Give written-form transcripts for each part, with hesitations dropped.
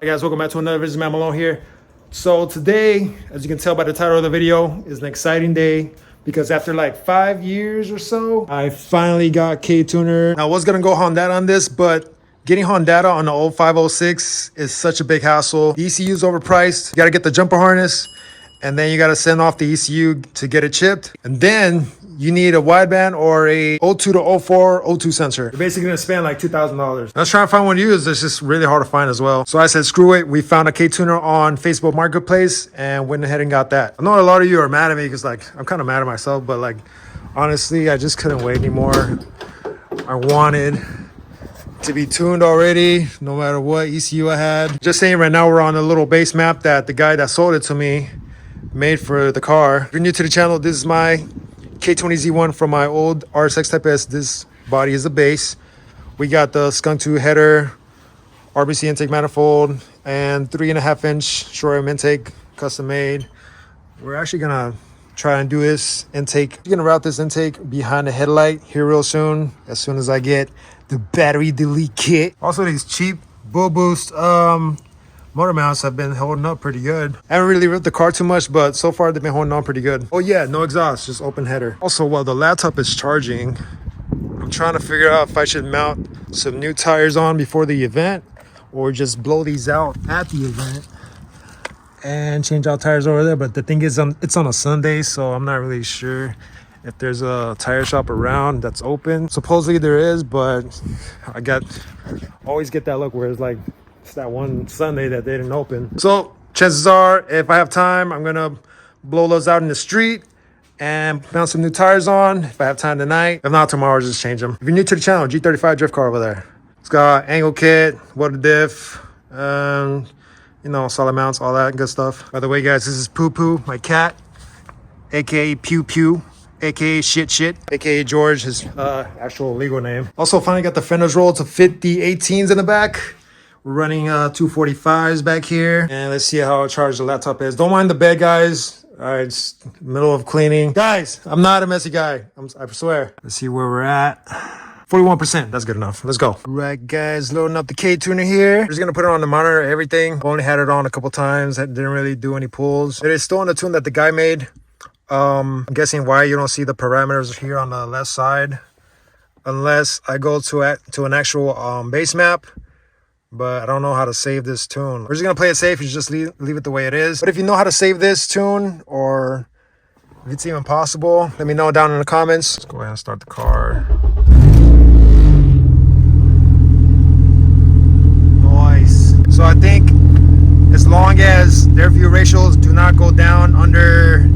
guys, welcome back to another video. Matt Malone here. So today, as you can tell by the title of the video, is an exciting day because after like 5 years or so, I finally got K-Tuner. I was gonna go Honda on this, but getting Honda on the old 506 is such a big hassle. The ECU is overpriced. You gotta get the jumper harness, and then you gotta send off the ECU to get it chipped. And then you need a wideband or a 02 to 04 O2 sensor. You're basically gonna spend like $2,000. I was trying to find one to use. It's just really hard to find as well. So I said, screw it. We found a K-Tuner on Facebook Marketplace and went ahead and got that. I know a lot of you are mad at me because like, I'm kind of mad at myself, but like, honestly, I just couldn't wait anymore. I wanted to be tuned already, no matter what ECU I had. Just saying, right now we're on a little base map that the guy that sold it to me made for the car. If you're new to the channel, this is my K20Z1 from my old Rsx Type S. This body is the base. We got the Skunk 2 header, RBC intake manifold, and 3.5-inch short rim intake, custom made. We're actually gonna try and do this intake. We're gonna route this intake behind the headlight here real soon as I get the battery delete kit. Also, these cheap Bull Boost motor mounts have been holding up pretty good. I haven't really ripped the car too much, but so far they've been holding on pretty good. Oh yeah, no exhaust, just open header. Also, while the laptop is charging, I'm trying to figure out if I should mount some new tires on before the event or just blow these out at the event and change out tires over there. But the thing is, it's on a Sunday, so I'm not really sure if there's a tire shop around that's open. Supposedly there is, but I always get that look where it's like, it's that one Sunday that they didn't open. So chances are, if I have time, I'm gonna blow those out in the street and mount some new tires on if I have time tonight. If not, tomorrow, I'll just change them. If you're new to the channel, G35 drift car over there. It's got angle kit, water diff, you know, solid mounts, all that good stuff. By the way, guys, this is Poo Poo, my cat, aka Pew Pew, aka Shit, aka George, his actual legal name. Also, finally got the fenders rolled to fit the 18s in the back. We're running 245s back here, and let's see how charged the laptop is. Don't mind the bed, guys. All right, it's middle of cleaning. Guys, I'm not a messy guy. I swear. Let's see where we're at. 41%, that's good enough. Let's go. All right, guys, loading up the K-Tuner here. We're just gonna put it on the monitor, everything. Only had it on a couple times. I didn't really do any pulls. It is still on the tune that the guy made. I'm guessing why you don't see the parameters here on the left side, unless I go to an actual base map. But I don't know how to save this tune. We're just gonna play it safe. You just leave it the way it is. But if you know how to save this tune, or if it's even possible, let me know down in the comments. Let's go ahead and start the car. Nice. So I think as long as their view ratios do not go down under,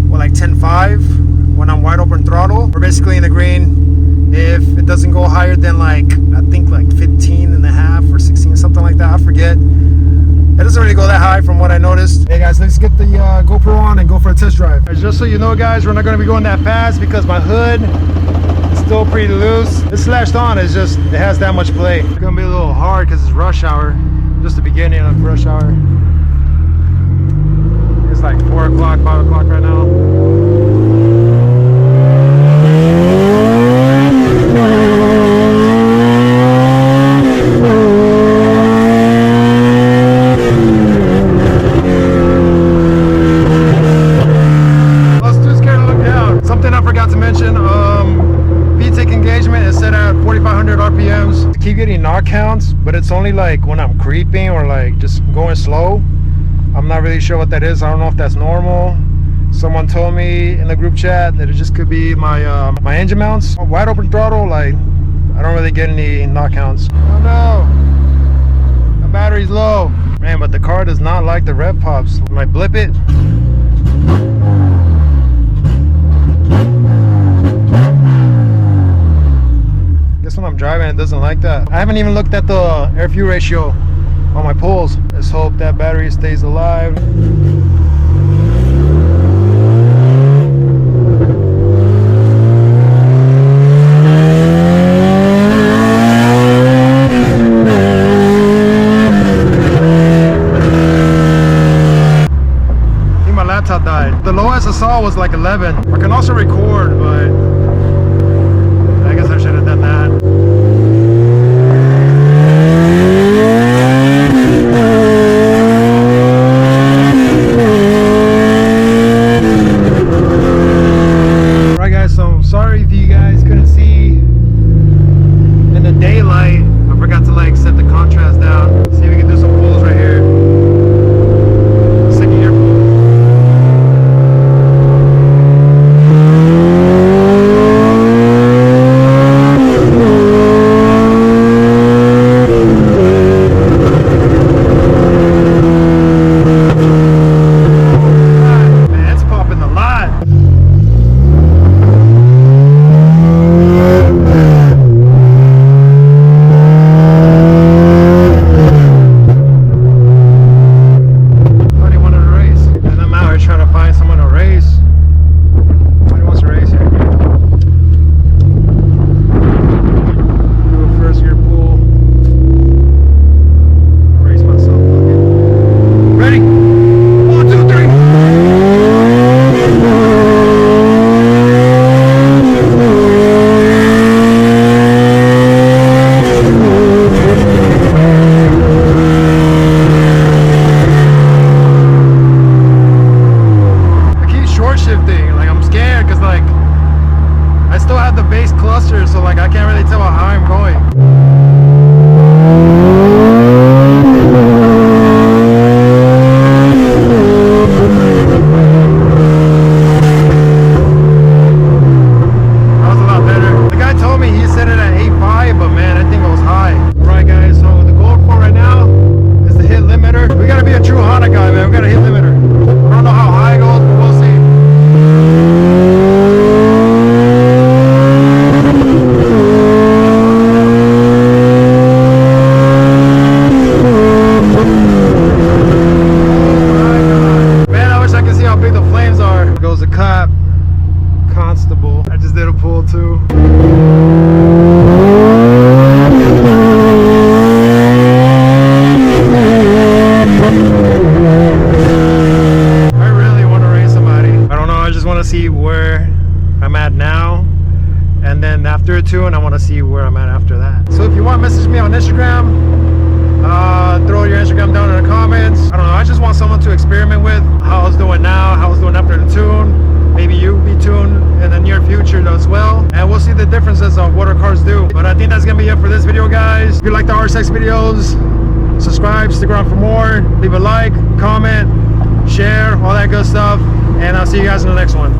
well, like 10.5 when I'm wide open throttle, we're basically in the green. If it doesn't go higher than like, I think like 15.5 or 16, something like that, I forget. It doesn't really go that high from what I noticed. Hey guys, let's get the GoPro on and go for a test drive. Just so you know, guys, we're not gonna be going that fast because my hood is still pretty loose. This latched on is just, it has that much play. It's gonna be a little hard because it's rush hour. Just the beginning of rush hour. It's like 4 o'clock, 5 o'clock right now. Keep getting knock counts, but it's only like when I'm creeping or like just going slow. I'm not really sure what that is. I don't know if that's normal. Someone told me in the group chat that it just could be my my engine mounts. Wide open throttle, like I don't really get any knock counts. Oh no, the battery's low, man. But the car does not like the rev pops. When I blip it, when I'm driving, it doesn't like that. I haven't even looked at the air fuel ratio on my pulls. Let's hope that battery stays alive. I think my laptop died. The lowest I saw was like 11. I can also record, but I guess I should have done that. Instagram. Throw your Instagram down in the comments. I don't know, I just want someone to experiment with how it's doing now, how it's doing after the tune. Maybe you'll be tuned in the near future as well, and we'll see the differences of what our cars do. But I think that's gonna be it for this video, guys. If you like the RSX videos, subscribe, stick around for more, leave a like, comment, share, all that good stuff, and I'll see you guys in the next one.